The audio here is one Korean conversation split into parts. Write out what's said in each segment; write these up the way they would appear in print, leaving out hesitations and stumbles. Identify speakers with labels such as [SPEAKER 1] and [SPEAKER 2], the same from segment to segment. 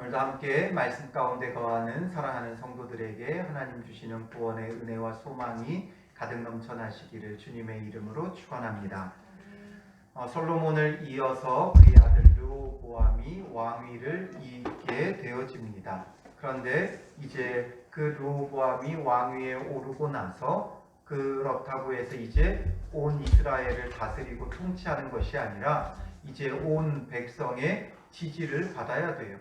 [SPEAKER 1] 오늘도 함께 말씀 가운데 거하는 사랑하는 성도들에게 하나님 주시는 구원의 은혜와 소망이 가득 넘쳐나시기를 주님의 이름으로 축원합니다. 솔로몬을 이어서 그의 아들 르호보암이 왕위를 잇게 되어집니다. 그런데 이제 그 르호보암이 왕위에 오르고 나서 그렇다고 해서 이제 온 이스라엘을 다스리고 통치하는 것이 아니라 이제 온 백성의 지지를 받아야 돼요.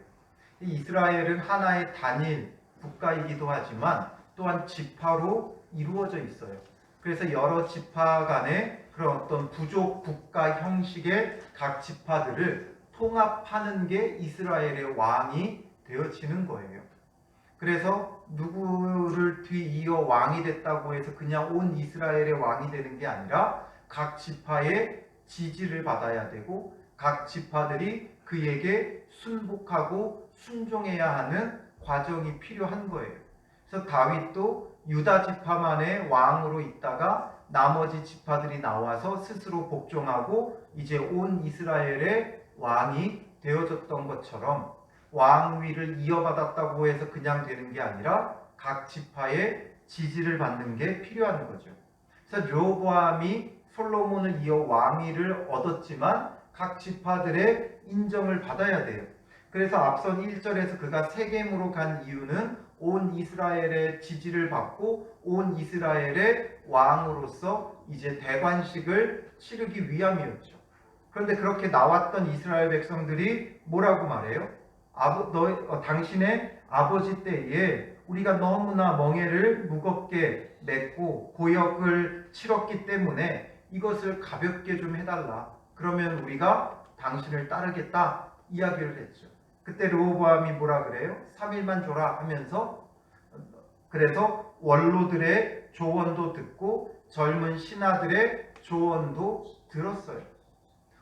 [SPEAKER 1] 이스라엘은 하나의 단일 국가이기도 하지만 또한 지파로 이루어져 있어요. 그래서 여러 지파 간의 그런 어떤 부족 국가 형식의 각 지파들을 통합하는 게 이스라엘의 왕이 되어지는 거예요. 그래서 누구를 뒤이어 왕이 됐다고 해서 그냥 온 이스라엘의 왕이 되는 게 아니라 각 지파의 지지를 받아야 되고 각 지파들이 그에게 순복하고 순종해야 하는 과정이 필요한 거예요. 그래서 다윗도 유다 지파만의 왕으로 있다가 나머지 지파들이 나와서 스스로 복종하고 이제 온 이스라엘의 왕이 되어졌던 것처럼 왕위를 이어받았다고 해서 그냥 되는 게 아니라 각 지파의 지지를 받는 게 필요한 거죠. 그래서 르호보암이 솔로몬을 이어 왕위를 얻었지만 각 지파들의 인정을 받아야 돼요. 그래서 앞선 1절에서 그가 세겜으로 간 이유는 온 이스라엘의 지지를 받고 온 이스라엘의 왕으로서 이제 대관식을 치르기 위함이었죠. 그런데 그렇게 나왔던 이스라엘 백성들이 뭐라고 말해요? 당신의 아버지 때에 우리가 너무나 멍에를 무겁게 맺고 고역을 치렀기 때문에 이것을 가볍게 좀 해달라. 그러면 우리가 당신을 따르겠다 이야기를 했죠. 그때 르호보암이 뭐라 그래요? 3일만 줘라 하면서 그래서 원로들의 조언도 듣고 젊은 신하들의 조언도 들었어요.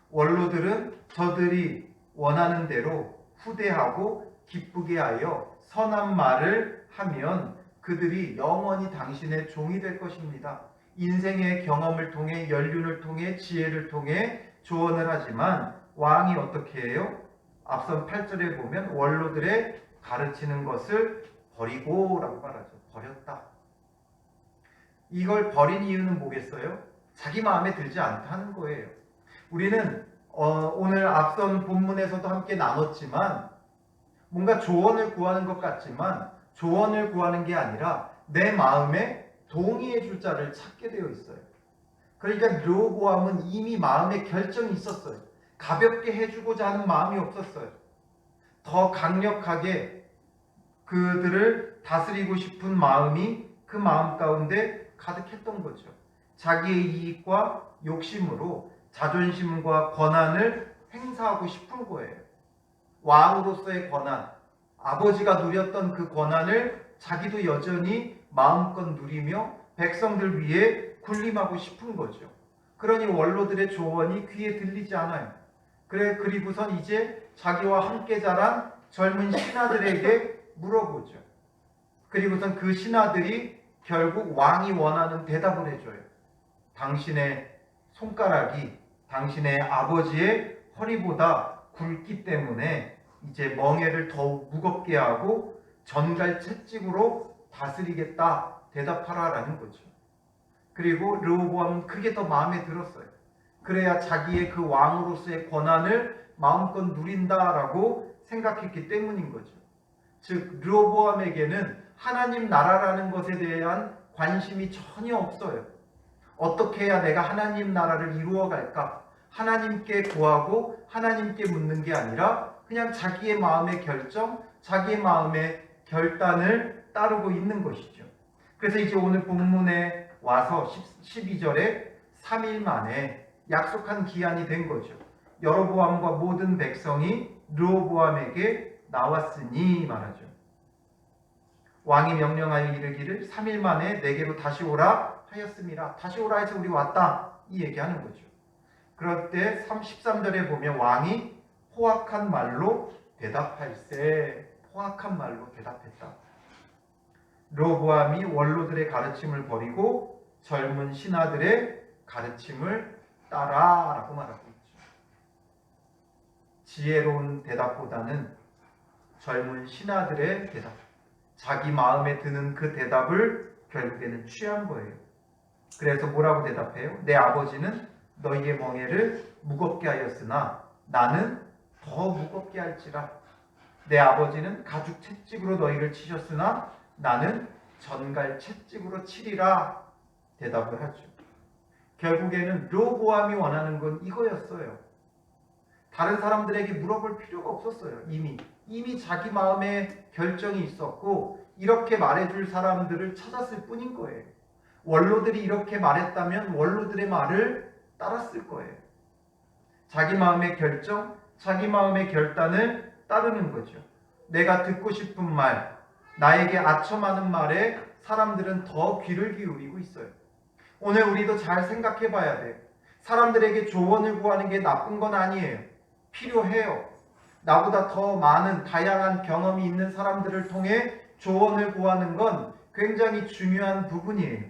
[SPEAKER 1] 원로들은 저들이 원하는 대로 후대하고 기쁘게 하여 선한 말을 하면 그들이 영원히 당신의 종이 될 것입니다. 인생의 경험을 통해 연륜을 통해 지혜를 통해 조언을 하지만 왕이 어떻게 해요? 앞선 8절에 보면 원로들의 가르치는 것을 버리고 라고 말하죠. 버렸다. 이걸 버린 이유는 뭐겠어요? 자기 마음에 들지 않다는 거예요. 우리는 오늘 앞선 본문에서도 함께 나눴지만 뭔가 조언을 구하는 것 같지만 조언을 구하는 게 아니라 내 마음에 동의해 줄 자를 찾게 되어 있어요. 그러니까 르호보암은 이미 마음에 결정이 있었어요. 가볍게 해주고자 하는 마음이 없었어요. 더 강력하게 그들을 다스리고 싶은 마음이 그 마음 가운데 가득했던 거죠. 자기의 이익과 욕심으로 자존심과 권한을 행사하고 싶은 거예요. 왕으로서의 권한, 아버지가 누렸던 그 권한을 자기도 여전히 마음껏 누리며 백성들 위해 군림하고 싶은 거죠. 그러니 원로들의 조언이 귀에 들리지 않아요. 그리고선 이제 자기와 함께 자란 젊은 신하들에게 물어보죠. 그리고선 그 신하들이 결국 왕이 원하는 대답을 해줘요. 당신의 손가락이 당신의 아버지의 허리보다 굵기 때문에 이제 멍에를 더욱 무겁게 하고 전갈 채찍으로 다스리겠다 대답하라라는 거죠. 그리고 르호보암은 그게 더 마음에 들었어요. 그래야 자기의 그 왕으로서의 권한을 마음껏 누린다라고 생각했기 때문인 거죠. 즉 르호보암에게는 하나님 나라라는 것에 대한 관심이 전혀 없어요. 어떻게 해야 내가 하나님 나라를 이루어갈까? 하나님께 구하고 하나님께 묻는 게 아니라 그냥 자기의 마음의 결정, 자기의 마음의 결단을 따르고 있는 것이죠. 그래서 이제 오늘 본문에 와서 12절에 3일 만에 약속한 기한이 된 거죠. 여로보암과 모든 백성이 르호보암에게 나왔으니 말하죠. 왕이 명령하여 이르기를 3일 만에 내게로 다시 오라 하였습니다. 다시 오라 해서 우리 왔다 이 얘기하는 거죠. 그럴 때 13절에 보면 왕이 포악한 말로 대답할세. 포악한 말로 대답했다. 르호보암이 원로들의 가르침을 버리고 젊은 신하들의 가르침을 따라라고 말하고 있죠. 지혜로운 대답보다는 젊은 신하들의 대답, 자기 마음에 드는 그 대답을 결국에는 취한 거예요. 그래서 뭐라고 대답해요? 내 아버지는 너희의 멍에를 무겁게 하였으나 나는 더 무겁게 할지라. 내 아버지는 가죽 채찍으로 너희를 치셨으나 나는 전갈 채찍으로 치리라. 대답을 하죠. 결국에는 르호보암이 원하는 건 이거였어요. 다른 사람들에게 물어볼 필요가 없었어요. 이미 자기 마음에 결정이 있었고 이렇게 말해줄 사람들을 찾았을 뿐인 거예요. 원로들이 이렇게 말했다면 원로들의 말을 따랐을 거예요. 자기 마음의 결정, 자기 마음의 결단을 따르는 거죠. 내가 듣고 싶은 말, 나에게 아첨하는 말에 사람들은 더 귀를 기울이고 있어요. 오늘 우리도 잘 생각해 봐야 돼요. 사람들에게 조언을 구하는 게 나쁜 건 아니에요. 필요해요. 나보다 더 많은 다양한 경험이 있는 사람들을 통해 조언을 구하는 건 굉장히 중요한 부분이에요.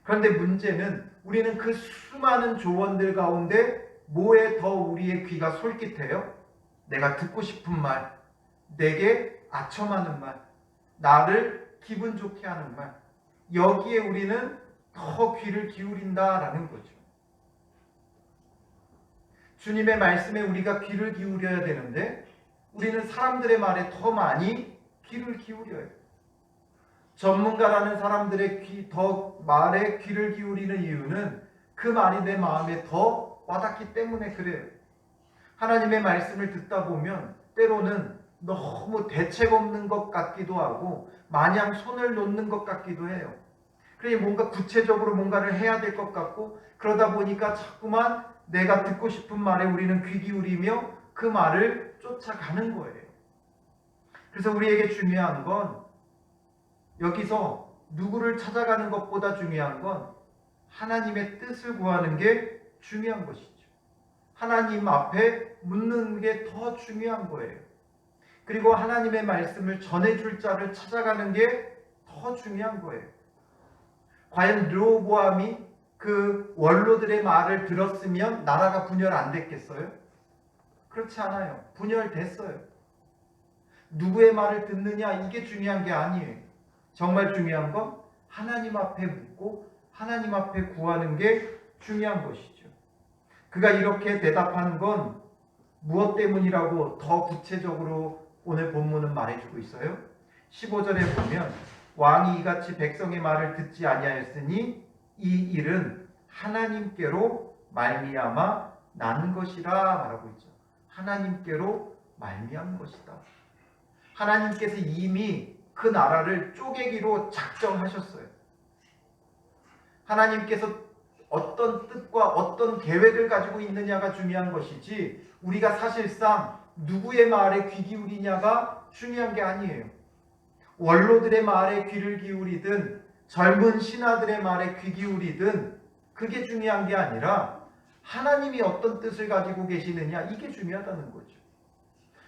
[SPEAKER 1] 그런데 문제는 우리는 그 수많은 조언들 가운데 뭐에 더 우리의 귀가 솔깃해요? 내가 듣고 싶은 말, 내게 아첨하는 말, 나를 기분 좋게 하는 말, 여기에 우리는 더 귀를 기울인다라는 거죠. 주님의 말씀에 우리가 귀를 기울여야 되는데 우리는 사람들의 말에 더 많이 귀를 기울여요. 전문가라는 사람들의 말에 귀를 기울이는 이유는 그 말이 내 마음에 더 와닿기 때문에 그래요. 하나님의 말씀을 듣다 보면 때로는 너무 대책 없는 것 같기도 하고 마냥 손을 놓는 것 같기도 해요. 그러니 뭔가 구체적으로 뭔가를 해야 될 것 같고 그러다 보니까 자꾸만 내가 듣고 싶은 말에 우리는 귀 기울이며 그 말을 쫓아가는 거예요. 그래서 우리에게 중요한 건 여기서 누구를 찾아가는 것보다 중요한 건 하나님의 뜻을 구하는 게 중요한 것이죠. 하나님 앞에 묻는 게 더 중요한 거예요. 그리고 하나님의 말씀을 전해줄 자를 찾아가는 게 더 중요한 거예요. 과연 르호보암이 그 원로들의 말을 들었으면 나라가 분열 안 됐겠어요? 그렇지 않아요. 분열됐어요. 누구의 말을 듣느냐 이게 중요한 게 아니에요. 정말 중요한 건 하나님 앞에 묻고 하나님 앞에 구하는 게 중요한 것이죠. 그가 이렇게 대답한 건 무엇 때문이라고 더 구체적으로 오늘 본문은 말해주고 있어요. 15절에 보면 왕이 이같이 백성의 말을 듣지 아니하였으니 이 일은 하나님께로 말미암아 난 것이라 말하고 있죠. 하나님께로 말미암은 것이다. 하나님께서 이미 그 나라를 쪼개기로 작정하셨어요. 하나님께서 어떤 뜻과 어떤 계획을 가지고 있느냐가 중요한 것이지 우리가 사실상 누구의 말에 귀 기울이냐가 중요한 게 아니에요. 원로들의 말에 귀를 기울이든 젊은 신하들의 말에 귀 기울이든 그게 중요한 게 아니라 하나님이 어떤 뜻을 가지고 계시느냐 이게 중요하다는 거죠.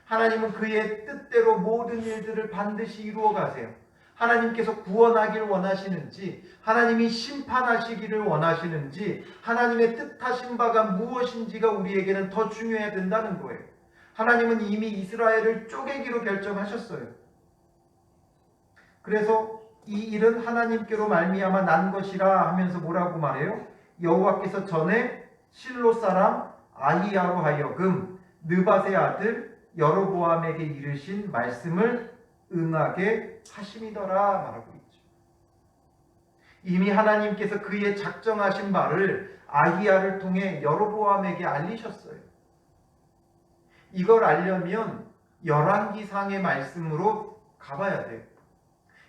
[SPEAKER 1] 하나님은 그의 뜻대로 모든 일들을 반드시 이루어 가세요. 하나님께서 구원하길 원하시는지 하나님이 심판하시기를 원하시는지 하나님의 뜻하신 바가 무엇인지가 우리에게는 더 중요해야 된다는 거예요. 하나님은 이미 이스라엘을 쪼개기로 결정하셨어요. 그래서 이 일은 하나님께로 말미암아 난 것이라 하면서 뭐라고 말해요? 여호와께서 전에 실로 사람 아히야로 하여금 느밧의 아들 여로보암에게 이르신 말씀을 응하게 하심이더라 말하고 있죠. 이미 하나님께서 그의 작정하신 바를 아히야를 통해 여로보암에게 알리셨어요. 이걸 알려면 열왕기상의 말씀으로 가봐야 돼요.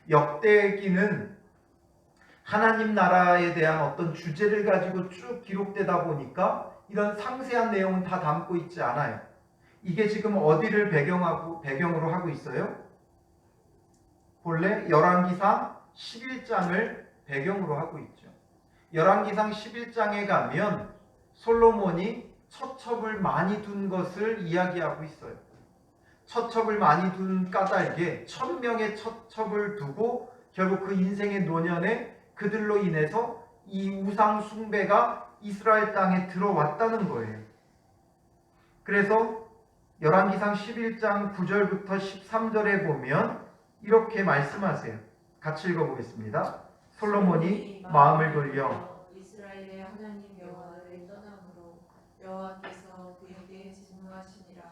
[SPEAKER 1] 역대기는 하나님 나라에 대한 어떤 주제를 가지고 쭉 기록되다 보니까 이런 상세한 내용은 다 담고 있지 않아요. 이게 지금 어디를 배경으로 하고 있어요? 본래 열왕기상 11장을 배경으로 하고 있죠. 열왕기상 11장에 가면 솔로몬이 처첩을 많이 둔 것을 이야기하고 있어요. 처첩을 많이 둔 까닭에 1000명의 처첩을 두고 결국 그 인생의 노년에 그들로 인해서 이 우상 숭배가 이스라엘 땅에 들어왔다는 거예요. 그래서 열왕기상 11장 9절부터 13절에 보면 이렇게 말씀하세요. 같이 읽어보겠습니다. 솔로몬이 마음을 돌려
[SPEAKER 2] 이스라엘의 하나님 여호와를 떠남으로 여호와께서 그에게 진노하시니라.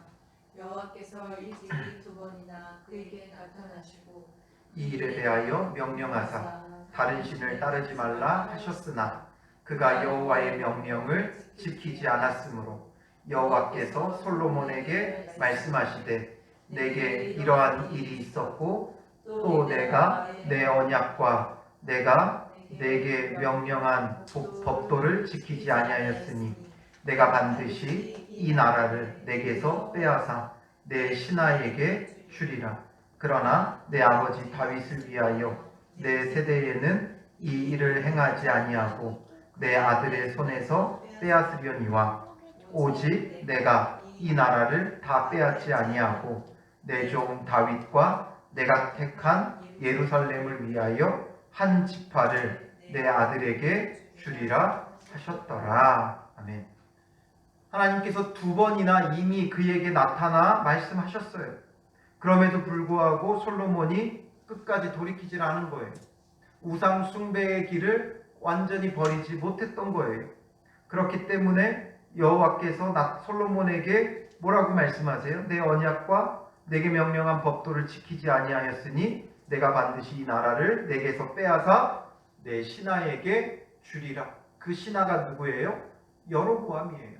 [SPEAKER 2] 여호와께서 일찍이 두 번이나 그에게 나타나시고
[SPEAKER 1] 이 일에 대하여 명령하사 다른 신을 따르지 말라 하셨으나 그가 여호와의 명령을 지키지 않았으므로 여호와께서 솔로몬에게 말씀하시되 내게 이러한 일이 있었고 또 내가 내 언약과 내가 내게 명령한 법도를 지키지 아니하였으니 내가 반드시 이 나라를 내게서 빼앗아 내 신하에게 주리라. 그러나 내 아버지 다윗을 위하여 내 세대에는 이 일을 행하지 아니하고 내 아들의 손에서 빼앗으려니와 오직 내가 이 나라를 다 빼앗지 아니하고 내 종 다윗과 내가 택한 예루살렘을 위하여 한 지파를 내 아들에게 주리라 하셨더라. 아멘. 하나님께서 두 번이나 이미 그에게 나타나 말씀하셨어요. 그럼에도 불구하고 솔로몬이 끝까지 돌이키질 않은 거예요. 우상 숭배의 길을 완전히 버리지 못했던 거예요. 그렇기 때문에 여호와께서 솔로몬에게 뭐라고 말씀하세요? 내 언약과 내게 명령한 법도를 지키지 아니하였으니 내가 반드시 이 나라를 내게서 빼앗아 내 신하에게 주리라. 그 신하가 누구예요? 여로보암이에요.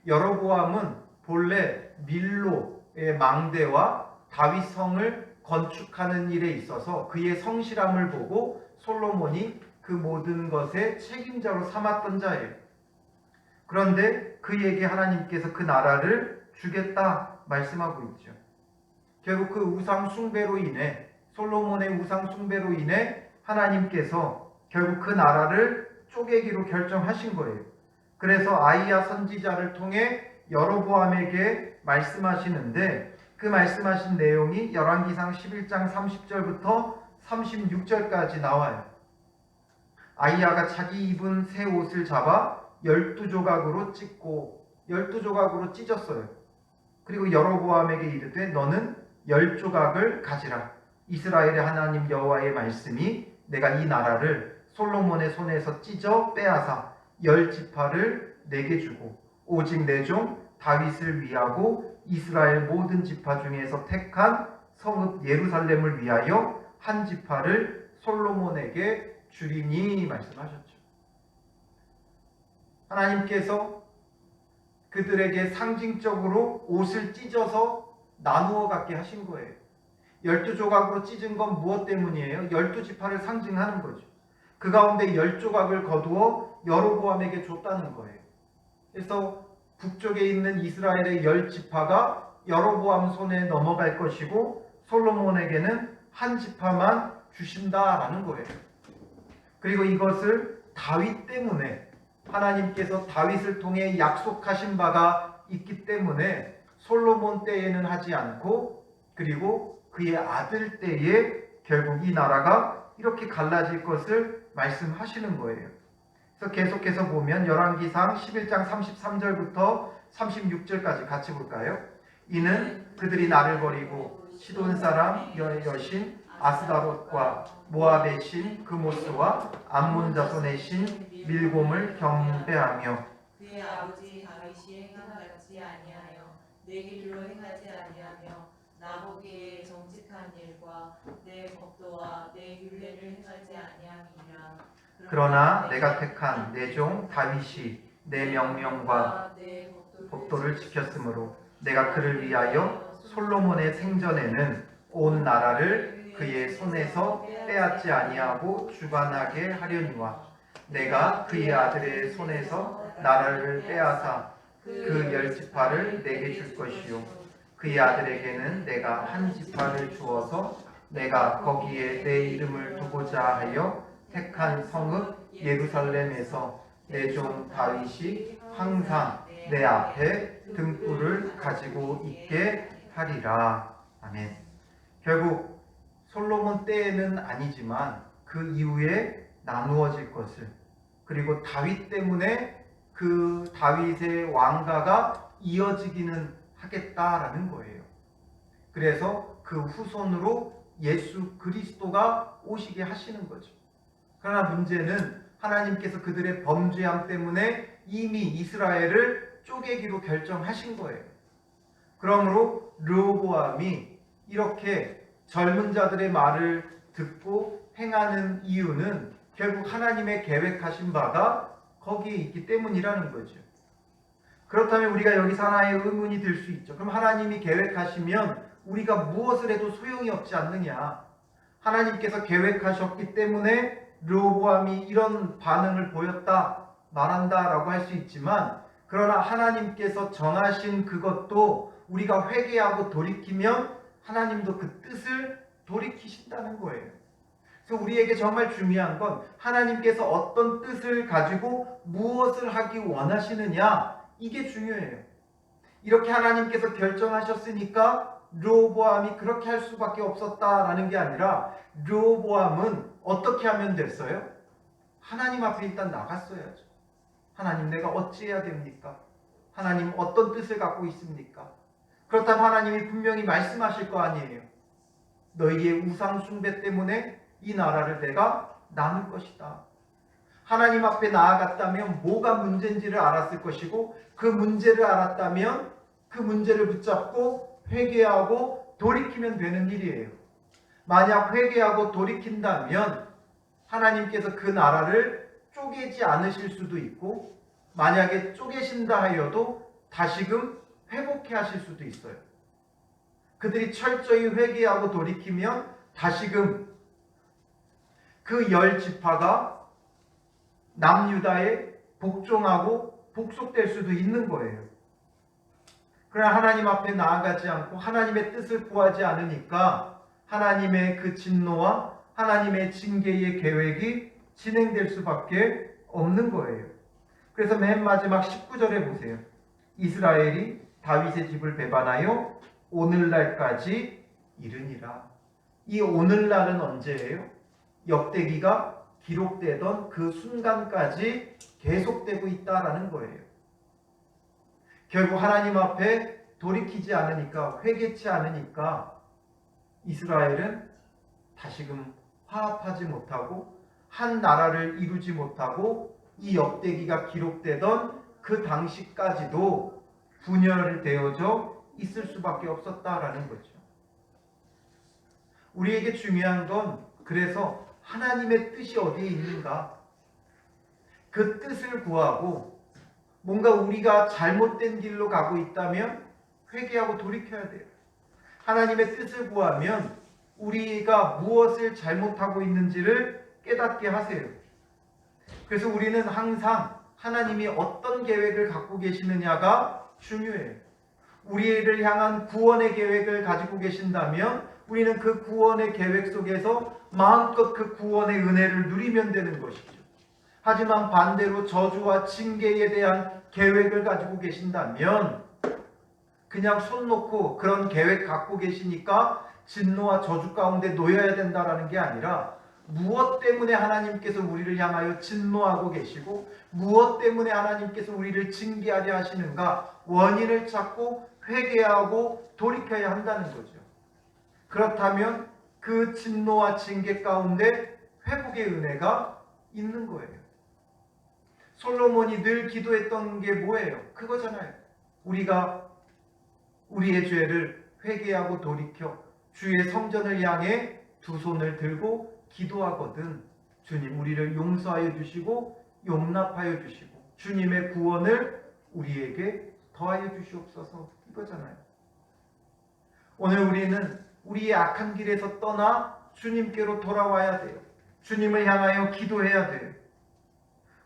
[SPEAKER 1] 여로보암은 본래 밀로의 망대와 다윗 성을 건축하는 일에 있어서 그의 성실함을 보고 솔로몬이 그 모든 것의 책임자로 삼았던 자예요. 그런데 그에게 하나님께서 그 나라를 주겠다 말씀하고 있죠. 결국 그 우상 숭배로 인해, 솔로몬의 우상 숭배로 인해 하나님께서 결국 그 나라를 쪼개기로 결정하신 거예요. 그래서 아이야 선지자를 통해 여로보암에게 말씀하시는데 그 말씀하신 내용이 열왕기상 11장 30절부터 36절까지 나와요. 아이야가 자기 입은 새 옷을 잡아 12조각으로 찢고 12조각으로 찢었어요. 그리고 여로보암에게 이르되 너는 10조각을 가지라. 이스라엘의 하나님 여호와의 말씀이 내가 이 나라를 솔로몬의 손에서 찢어 빼앗아 10지파를 내게 주고 오직 내 종 다윗을 위하고 이스라엘 모든 지파 중에서 택한 성읍 예루살렘을 위하여 한 지파를 솔로몬에게 주리니 말씀하셨죠. 하나님께서 그들에게 상징적으로 옷을 찢어서 나누어 갖게 하신 거예요. 12조각으로 찢은 건 무엇 때문이에요? 12지파를 상징하는 거죠. 그 가운데 10조각을 거두어 여로보암에게 줬다는 거예요. 그래서 북쪽에 있는 이스라엘의 10지파가 여로보암 손에 넘어갈 것이고 솔로몬에게는 한 지파만 주신다라는 거예요. 그리고 이것을 다윗 때문에 하나님께서 다윗을 통해 약속하신 바가 있기 때문에 솔로몬 때에는 하지 않고 그리고 그의 아들 때에 결국 이 나라가 이렇게 갈라질 것을 말씀하시는 거예요. 그래서 계속해서 보면 열왕기상 11장 33절부터 36절까지 같이 볼까요? 이는 그들이 나를 버리고 시돈 사람 여신 아스다롯과 모압의 신 그모스와 암몬 자손의 신 밀곰을 경배하며
[SPEAKER 2] 그의 아버지 다윗이 행함같이 아니하여 내 길로 행하지 아니하며 나보기에 정직한 일과 내 법도와 내 율례를 행하지 아니함이니라.
[SPEAKER 1] 그러나 내가 택한 내 종 다윗이 내 명령과 내 법도를 지켰으므로 내가 그를 위하여 솔로몬의 생전에는 온 나라를 그의 손에서 빼앗지 아니하고 주관하게 하려니와 내가 그의 아들의 손에서 나라를 빼앗아 그 10지파를 내게 줄 것이요 그의 아들에게는 내가 한 지파를 주어서 내가 거기에 내 이름을 두고자 하여 택한 성읍 예루살렘에서 내 종 다윗이 항상 내 앞에 등불을 가지고 있게 하리라. 아멘. 결국 솔로몬 때에는 아니지만 그 이후에 나누어질 것을 그리고 다윗 때문에 그 다윗의 왕가가 이어지기는 하겠다라는 거예요. 그래서 그 후손으로 예수 그리스도가 오시게 하시는 거죠. 그러나 문제는 하나님께서 그들의 범죄함 때문에 이미 이스라엘을 쪼개기로 결정하신 거예요. 그러므로 르호보암이 이렇게 젊은 자들의 말을 듣고 행하는 이유는 결국 하나님의 계획하신 바가 거기에 있기 때문이라는 거죠. 그렇다면 우리가 여기서 하나의 의문이 들 수 있죠. 그럼 하나님이 계획하시면 우리가 무엇을 해도 소용이 없지 않느냐? 하나님께서 계획하셨기 때문에 르호보암이 이런 반응을 보였다, 말한다라고 할 수 있지만, 그러나 하나님께서 정하신 그것도 우리가 회개하고 돌이키면 하나님도 그 뜻을 돌이키신다는 거예요. 그래서 우리에게 정말 중요한 건 하나님께서 어떤 뜻을 가지고 무엇을 하기 원하시느냐, 이게 중요해요. 이렇게 하나님께서 결정하셨으니까 르호보암이 그렇게 할 수밖에 없었다라는 게 아니라 르호보암은 어떻게 하면 됐어요? 하나님 앞에 일단 나갔어야죠. 하나님, 내가 어찌해야 됩니까? 하나님, 어떤 뜻을 갖고 있습니까? 그렇다면 하나님이 분명히 말씀하실 거 아니에요. 너희의 우상 숭배 때문에 이 나라를 내가 나눌 것이다. 하나님 앞에 나아갔다면 뭐가 문제인지를 알았을 것이고, 그 문제를 알았다면 그 문제를 붙잡고 회개하고 돌이키면 되는 일이에요. 만약 회개하고 돌이킨다면 하나님께서 그 나라를 쪼개지 않으실 수도 있고, 만약에 쪼개신다 하여도 다시금 회복해 하실 수도 있어요. 그들이 철저히 회개하고 돌이키면 다시금 그 10지파가 남유다에 복종하고 복속될 수도 있는 거예요. 그러나 하나님 앞에 나아가지 않고 하나님의 뜻을 구하지 않으니까 하나님의 그 진노와 하나님의 징계의 계획이 진행될 수밖에 없는 거예요. 그래서 맨 마지막 19절에 보세요. 이스라엘이 다윗의 집을 배반하여 오늘날까지 이르니라. 이 오늘날은 언제예요? 역대기가 기록되던 그 순간까지 계속되고 있다라는 거예요. 결국 하나님 앞에 돌이키지 않으니까, 회개치 않으니까 이스라엘은 다시금 화합하지 못하고 한 나라를 이루지 못하고 이 역대기가 기록되던 그 당시까지도 분열되어져 있을 수밖에 없었다라는 거죠. 우리에게 중요한 건 그래서 하나님의 뜻이 어디에 있는가? 그 뜻을 구하고 뭔가 우리가 잘못된 길로 가고 있다면 회개하고 돌이켜야 돼요. 하나님의 뜻을 구하면 우리가 무엇을 잘못하고 있는지를 깨닫게 하세요. 그래서 우리는 항상 하나님이 어떤 계획을 갖고 계시느냐가 중요해요. 우리를 향한 구원의 계획을 가지고 계신다면 우리는 그 구원의 계획 속에서 마음껏 그 구원의 은혜를 누리면 되는 것이죠. 하지만 반대로 저주와 징계에 대한 계획을 가지고 계신다면 그냥 손 놓고 그런 계획 갖고 계시니까 진노와 저주 가운데 놓여야 된다라는 게 아니라 무엇 때문에 하나님께서 우리를 향하여 진노하고 계시고 무엇 때문에 하나님께서 우리를 징계하려 하시는가 원인을 찾고 회개하고 돌이켜야 한다는 거죠. 그렇다면 그 진노와 징계 가운데 회복의 은혜가 있는 거예요. 솔로몬이 늘 기도했던 게 뭐예요? 그거잖아요. 우리가 우리의 죄를 회개하고 돌이켜 주의 성전을 향해 두 손을 들고 기도하거든 주님 우리를 용서하여 주시고 용납하여 주시고 주님의 구원을 우리에게 더하여 주시옵소서, 이거잖아요. 오늘 우리는 우리의 악한 길에서 떠나 주님께로 돌아와야 돼요. 주님을 향하여 기도해야 돼요.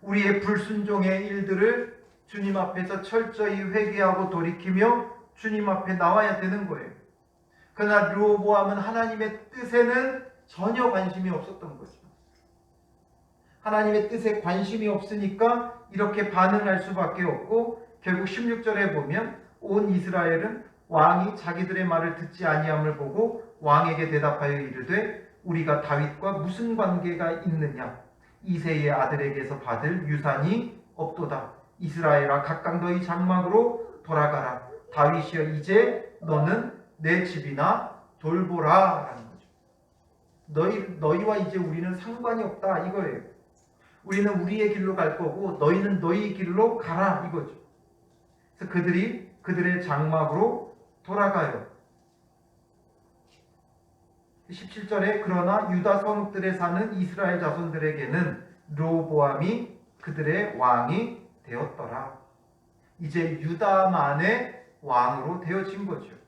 [SPEAKER 1] 우리의 불순종의 일들을 주님 앞에서 철저히 회개하고 돌이키며 주님 앞에 나와야 되는 거예요. 그러나 르호보암은 하나님의 뜻에는 전혀 관심이 없었던 거죠. 하나님의 뜻에 관심이 없으니까 이렇게 반응할 수밖에 없고 결국 16절에 보면 온 이스라엘은 왕이 자기들의 말을 듣지 아니함을 보고 왕에게 대답하여 이르되 우리가 다윗과 무슨 관계가 있느냐? 이새의 아들에게서 받을 유산이 없도다. 이스라엘아 각각 너희 장막으로 돌아가라. 다윗이여 이제 너는 내 집이나 돌보라 라는 거죠. 너희와 이제 우리는 상관이 없다 이거예요. 우리는 우리의 길로 갈 거고 너희는 너희 길로 가라 이거죠. 그래서 그들이 그들의 장막으로 돌아가요. 17절에 그러나 유다 성읍들에 사는 이스라엘 자손들에게는 르호보암이 그들의 왕이 되었더라. 이제 유다만의 왕으로 되어진 거죠.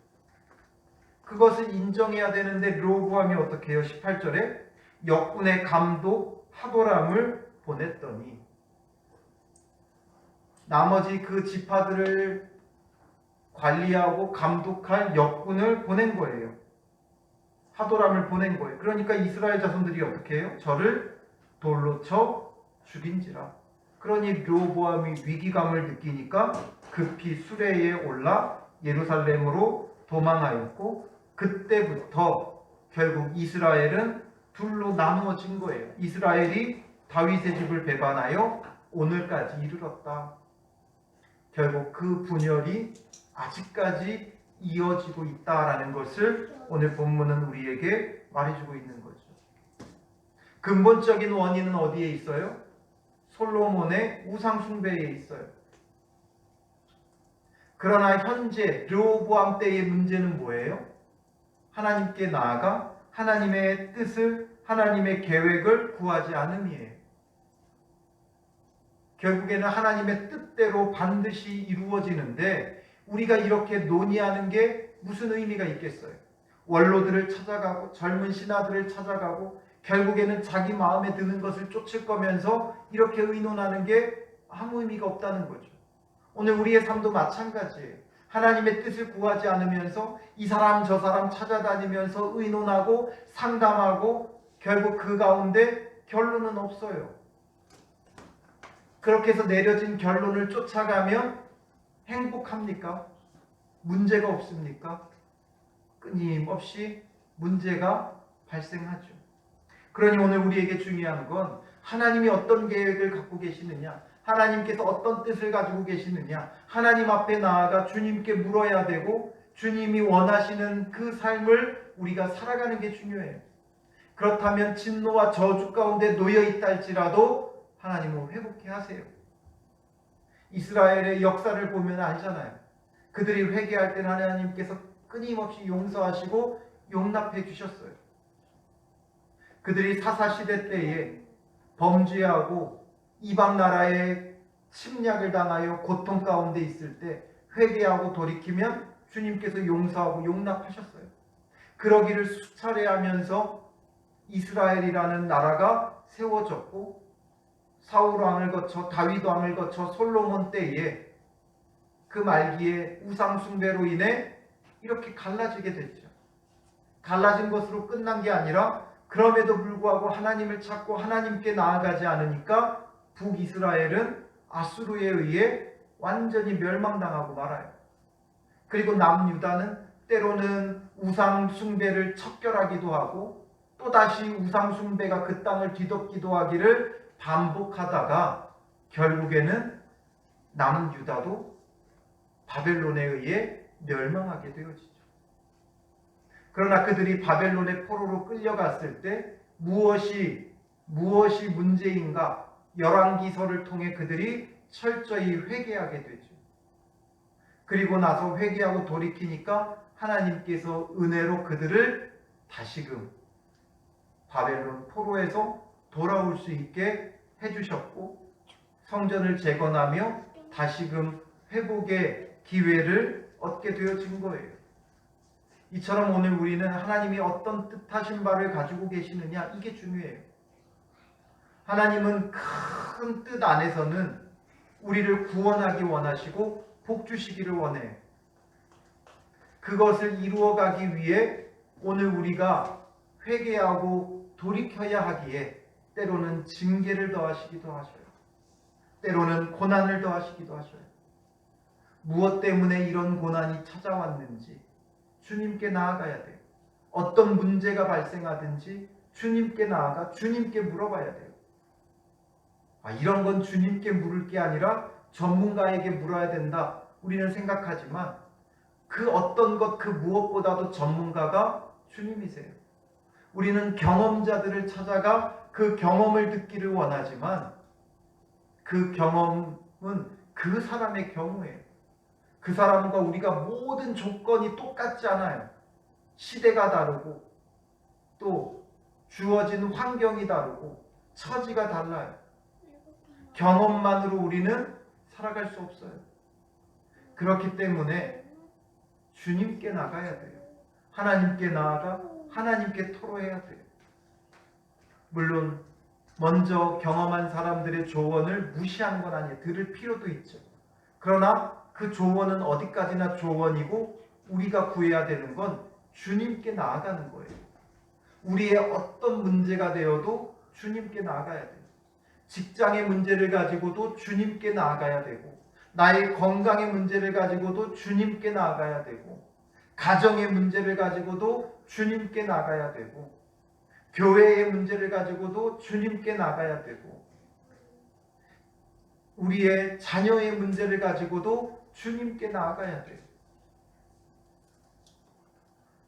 [SPEAKER 1] 그것을 인정해야 되는데 르호보암이 어떻게 해요? 18절에 역군의 감독 하도람을 보냈더니 나머지 그 지파들을 관리하고 감독할 역군을 보낸 거예요. 하도람을 보낸 거예요. 그러니까 이스라엘 자손들이 어떻게 해요? 저를 돌로 쳐 죽인지라. 그러니 르호보암이 위기감을 느끼니까 급히 수레에 올라 예루살렘으로 도망하였고 그때부터 결국 이스라엘은 둘로 나누어진 거예요. 이스라엘이 다윗의 집을 배반하여 오늘까지 이르렀다. 결국 그 분열이 아직까지 이어지고 있다라는 것을 오늘 본문은 우리에게 말해주고 있는 거죠. 근본적인 원인은 어디에 있어요? 솔로몬의 우상 숭배에 있어요. 그러나 현재 르호보암 때의 문제는 뭐예요? 하나님께 나아가 하나님의 뜻을, 하나님의 계획을 구하지 않음이에요. 결국에는 하나님의 뜻대로 반드시 이루어지는데 우리가 이렇게 논의하는 게 무슨 의미가 있겠어요? 원로들을 찾아가고 젊은 신하들을 찾아가고 결국에는 자기 마음에 드는 것을 쫓을 거면서 이렇게 의논하는 게 아무 의미가 없다는 거죠. 오늘 우리의 삶도 마찬가지예요. 하나님의 뜻을 구하지 않으면서 이 사람 저 사람 찾아다니면서 의논하고 상담하고 결국 그 가운데 결론은 없어요. 그렇게 해서 내려진 결론을 쫓아가면 행복합니까? 문제가 없습니까? 끊임없이 문제가 발생하죠. 그러니 오늘 우리에게 중요한 건 하나님이 어떤 계획을 갖고 계시느냐, 하나님께서 어떤 뜻을 가지고 계시느냐, 하나님 앞에 나아가 주님께 물어야 되고 주님이 원하시는 그 삶을 우리가 살아가는 게 중요해요. 그렇다면 진노와 저주 가운데 놓여 있다 할지라도 하나님은 회복해 하세요. 이스라엘의 역사를 보면 알잖아요. 그들이 회개할 때는 하나님께서 끊임없이 용서하시고 용납해 주셨어요. 그들이 사사시대 때에 범죄하고 이방 나라의 침략을 당하여 고통 가운데 있을 때 회개하고 돌이키면 주님께서 용서하고 용납하셨어요. 그러기를 수차례 하면서 이스라엘이라는 나라가 세워졌고 사울 왕을 거쳐 다윗 왕을 거쳐 솔로몬 때에 그 말기에 우상 숭배로 인해 이렇게 갈라지게 됐죠. 갈라진 것으로 끝난 게 아니라 그럼에도 불구하고 하나님을 찾고 하나님께 나아가지 않으니까 북이스라엘은 아수르에 의해 완전히 멸망당하고 말아요. 그리고 남유다는 때로는 우상 숭배를 척결하기도 하고 또다시 우상 숭배가 그 땅을 뒤덮기도 하기를 반복하다가 결국에는 남은 유다도 바벨론에 의해 멸망하게 되어지죠. 그러나 그들이 바벨론의 포로로 끌려갔을 때 무엇이 문제인가? 열왕기서를 통해 그들이 철저히 회개하게 되죠. 그리고 나서 회개하고 돌이키니까 하나님께서 은혜로 그들을 다시금 바벨론 포로에서 돌아올 수 있게 해주셨고 성전을 재건하며 다시금 회복의 기회를 얻게 되어진 거예요. 이처럼 오늘 우리는 하나님이 어떤 뜻하신 바를 가지고 계시느냐 이게 중요해요. 하나님은 큰 뜻 안에서는 우리를 구원하기 원하시고 복 주시기를 원해요. 그것을 이루어가기 위해 오늘 우리가 회개하고 돌이켜야 하기에 때로는 징계를 더하시기도 하셔요. 때로는 고난을 더하시기도 하셔요. 무엇 때문에 이런 고난이 찾아왔는지 주님께 나아가야 돼요. 어떤 문제가 발생하든지 주님께 나아가 주님께 물어봐야 돼요. 이런 건 주님께 물을 게 아니라 전문가에게 물어야 된다. 우리는 생각하지만 그 어떤 것 그 무엇보다도 전문가가 주님이세요. 우리는 경험자들을 찾아가 그 경험을 듣기를 원하지만 그 경험은 그 사람의 경우예요. 그 사람과 우리가 모든 조건이 똑같지 않아요. 시대가 다르고 또 주어진 환경이 다르고 처지가 달라요. 경험만으로 우리는 살아갈 수 없어요. 그렇기 때문에 주님께 나가야 돼요. 하나님께 나아가 하나님께 토로해야 돼요. 물론 먼저 경험한 사람들의 조언을 무시하는 건 아니에요. 들을 필요도 있죠. 그러나 그 조언은 어디까지나 조언이고 우리가 구해야 되는 건 주님께 나아가는 거예요. 우리의 어떤 문제가 되어도 주님께 나아가야 돼요. 직장의 문제를 가지고도 주님께 나아가야 되고, 나의 건강의 문제를 가지고도 주님께 나아가야 되고, 가정의 문제를 가지고도 주님께 나가야 되고, 교회의 문제를 가지고도 주님께 나가야 되고, 우리의 자녀의 문제를 가지고도 주님께 나아가야 돼요.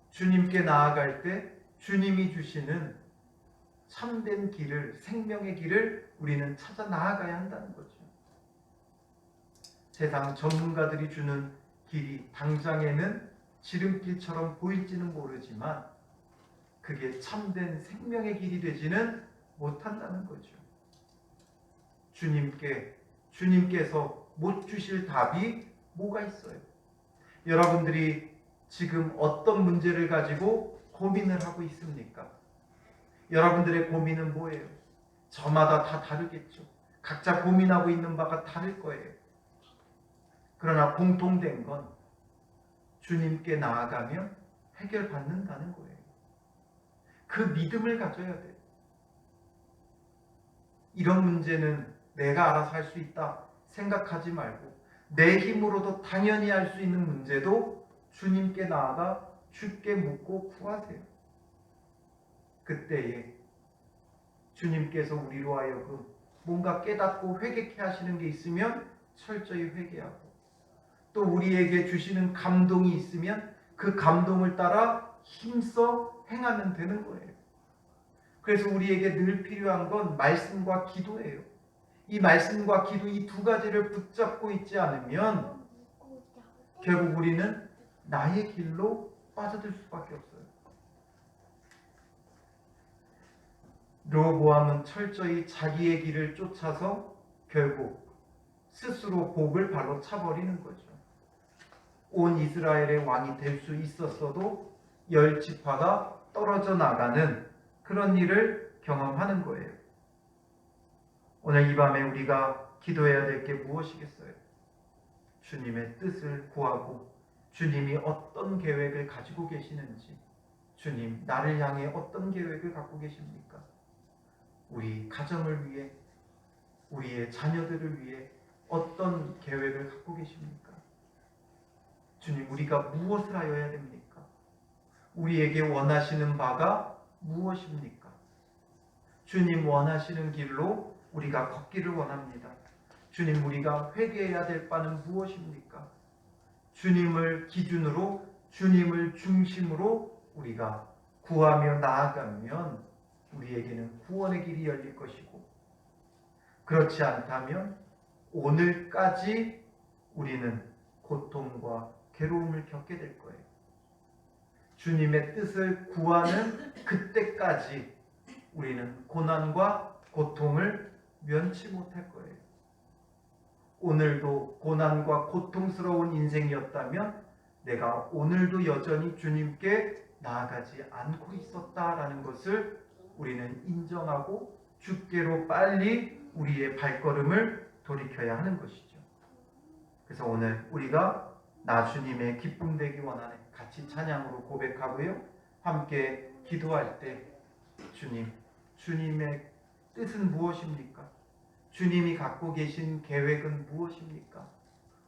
[SPEAKER 1] 주님께 나아갈 때 주님이 주시는 참된 길을, 생명의 길을 우리는 찾아 나아가야 한다는 거죠. 세상 전문가들이 주는 길이 당장에는 지름길처럼 보일지는 모르지만 그게 참된 생명의 길이 되지는 못한다는 거죠. 주님께서 못 주실 답이 뭐가 있어요? 여러분들이 지금 어떤 문제를 가지고 고민을 하고 있습니까? 여러분들의 고민은 뭐예요? 저마다 다 다르겠죠. 각자 고민하고 있는 바가 다를 거예요. 그러나 공통된 건 주님께 나아가면 해결받는다는 거예요. 그 믿음을 가져야 돼요. 이런 문제는 내가 알아서 할 수 있다 생각하지 말고 내 힘으로도 당연히 할 수 있는 문제도 주님께 나아가 주께 묻고 구하세요. 그때에 주님께서 우리로 하여금 뭔가 깨닫고 회개케 하시는 게 있으면 철저히 회개하고, 또 우리에게 주시는 감동이 있으면 그 감동을 따라 힘써 행하면 되는 거예요. 그래서 우리에게 늘 필요한 건 말씀과 기도예요. 이 말씀과 기도 이 두 가지를 붙잡고 있지 않으면 결국 우리는 나의 길로 빠져들 수밖에 없어요. 르호보암은 철저히 자기의 길을 쫓아서 결국 스스로 복을 발로 차버리는 거죠. 온 이스라엘의 왕이 될 수 있었어도 10지파가 떨어져 나가는 그런 일을 경험하는 거예요. 오늘 이 밤에 우리가 기도해야 될 게 무엇이겠어요? 주님의 뜻을 구하고 주님이 어떤 계획을 가지고 계시는지, 주님 나를 향해 어떤 계획을 갖고 계십니까? 우리 가정을 위해, 우리의 자녀들을 위해 어떤 계획을 갖고 계십니까? 주님, 우리가 무엇을 하여야 됩니까? 우리에게 원하시는 바가 무엇입니까? 주님 원하시는 길로 우리가 걷기를 원합니다. 주님, 우리가 회개해야 될 바는 무엇입니까? 주님을 기준으로, 주님을 중심으로 우리가 구하며 나아가면 우리에게는 구원의 길이 열릴 것이고, 그렇지 않다면 오늘까지 우리는 고통과 괴로움을 겪게 될 거예요. 주님의 뜻을 구하는 그때까지 우리는 고난과 고통을 면치 못할 거예요. 오늘도 고난과 고통스러운 인생이었다면 내가 오늘도 여전히 주님께 나아가지 않고 있었다라는 것을 우리는 인정하고 주께로 빨리 우리의 발걸음을 돌이켜야 하는 것이죠. 그래서 오늘 우리가 나 주님의 기쁨 되기 원하네 같이 찬양으로 고백하고요. 함께 기도할 때 주님의 뜻은 무엇입니까? 주님이 갖고 계신 계획은 무엇입니까?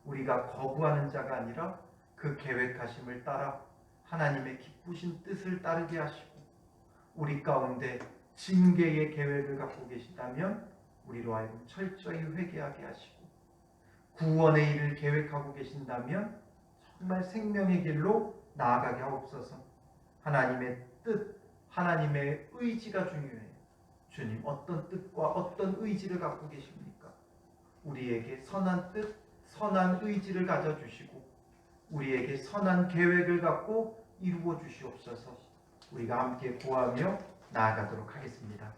[SPEAKER 1] 우리가 거부하는 자가 아니라 그 계획하심을 따라 하나님의 기쁘신 뜻을 따르게 하시고, 우리 가운데 징계의 계획을 갖고 계시다면 우리로 하여금 철저히 회개하게 하시고, 구원의 일을 계획하고 계신다면 정말 생명의 길로 나아가게 하옵소서. 하나님의 뜻, 하나님의 의지가 중요해요. 주님, 어떤 뜻과 어떤 의지를 갖고 계십니까? 우리에게 선한 뜻, 선한 의지를 가져주시고 우리에게 선한 계획을 갖고 이루어 주시옵소서. 우리가 함께 구하며 나아가도록 하겠습니다.